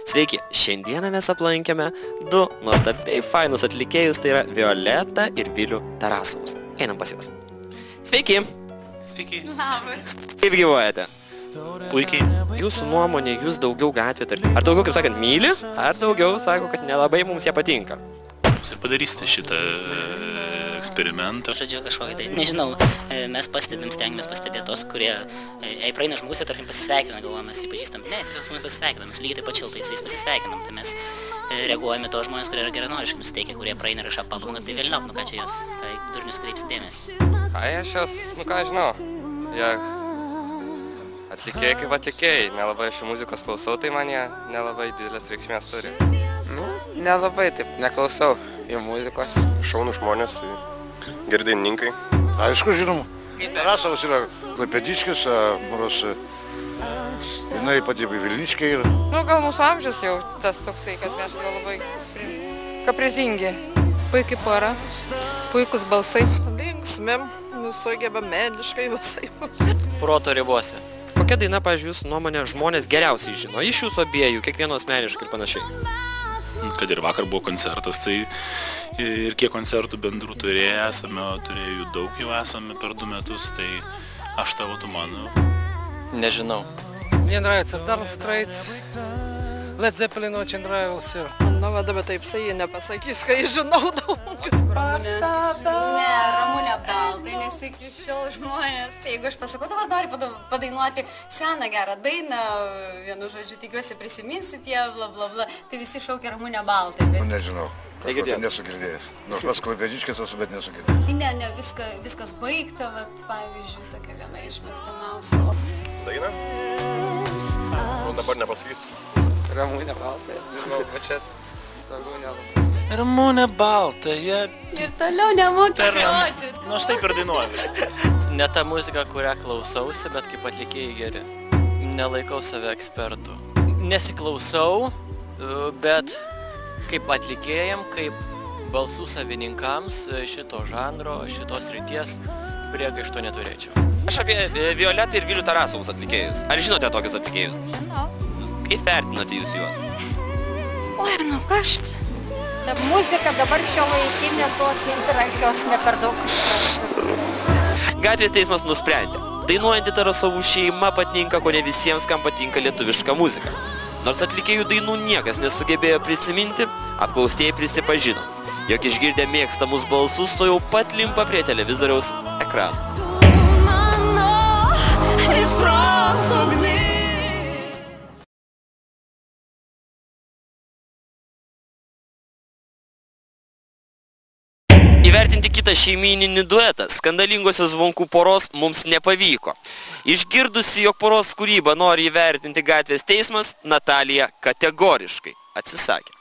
Sveiki, šiandieną mes aplankėme du nuostabiai fainus atlikėjus, tai yra Violeta ir Vilių Tarasovus. Einam pas juos. Sveiki! Sveiki. Labas. Kaip gyvuojate? Puikiai. Jūsų nuomonė, jūs daugiau gatvė, ar daugiau, kaip sakant, myli, ar daugiau sako, kad nelabai mums jie patinka? Jūs ir padarysite šitą eksperimentą. Žodžiu, kažkokį tai, nežinau, mes pastebim, stengiamės pastebėti tos, kurie, jei praeina žmogus ir tarkim pasisveikina, galvojame, mes jį pažįstam. Ne, tiesiog su mumis pasisveikinam, mes lygiai taip pat šiltai su jais pasisveikinam, tai mes reaguojame tos žmonės, kurie yra geranoriškai nusiteikę, kurie praeina ir kažką pabunga, tai vėliau, nu ką čia jos, ką durnius kreipsi dėmesį. Ai, aš jos, nu ką žinau, jie atlikėjai kaip atlikėjai, nelabai aš jų muzikos klausau, tai man jie nelabai didelės reikšmės turi. Nu, nelabai taip, neklausau jų muzikos. Šaunų žmonės, geri dainininkai. Aišku, žinom, Tarasovas yra klaipėdiškis, nors jinai pati Vilniškė yra. Nu, gal mūsų amžius jau tas toksai, kad mes gal labai kaprizingi. Puikiai pora, puikus balsai. Linksmėm, sugeba meniškai visai. Proto ribose. Kokia daina, pavyzdžiui, jūsų nuomonė žmonės geriausiai žino? Iš jūsų abiejų, kiekvieno asmeniškai ir panašiai. Kad ir vakar buvo koncertas, tai ir kiek koncertų bendrų turėję esame, turėjų jų daug jau esame per 2 metus, tai aš tavo, tu mano. Nežinau. Мне нравится Dire Straits, Led Zeppelin очень нравился. Nu, va, bet taip jie nepasakys, kai žinau daug. Ne, Ramūnė Baltai, nes iki šiol žmonės, jeigu aš pasakau, dabar noriu padainuoti seną gerą dainą, vienu žodžiu, tikiuosi prisiminsit ją, bla bla bla, tai visi šaukia Ramūnė Baltai. Nu, nežinau, kažko nesu girdėjęs. Nors pats klaipėdiškis esu, bet nesu girdėjęs. Ne, viskas baigta, vat, pavyzdžiui, tokia viena iš mėgstamiausių. Daina? Nu, dabar nepasakysiu. Ramūnė Baltai, žinau, va čia daugiau nelabai. Ramūnė Baltai, jie... Ir toliau nemokė žodžių. Nu, aš taip ir dainuoju. Ne ta muzika, kurią klausausi, bet kaip atlikėjai geri. Nelaikau save ekspertų. Nesiklausau, bet kaip atlikėjam, kaip balsų savininkams šito žanro, šitos ryties priekaišto neturėčiau. Aš apie Violetą ir Vilių Tarasovus atlikėjus. Ar žinote tokius atlikėjus? Žinau. Kaip vertinate jūs juos? Oi, nu kas? Ta muzika dabar šio laikinė tokia interakcijos ne per daug. Gatvės teismas nusprendė. Dainuojanti Tarasovų šeima patinka, ko ne visiems, kam patinka lietuviška muzika. Nors atlikėjų dainų niekas nesugebėjo prisiminti, apklaustieji prisipažino, jog išgirdę mėgstamus balsus, to jau pat limpa prie televizoriaus ekrano. Įvertinti kitą šeimyninį duetą, skandalingosios Zvonkų poros, mums nepavyko. Išgirdusi, jog poros kūrybą nori įvertinti gatvės teismas, Natalija kategoriškai atsisakė.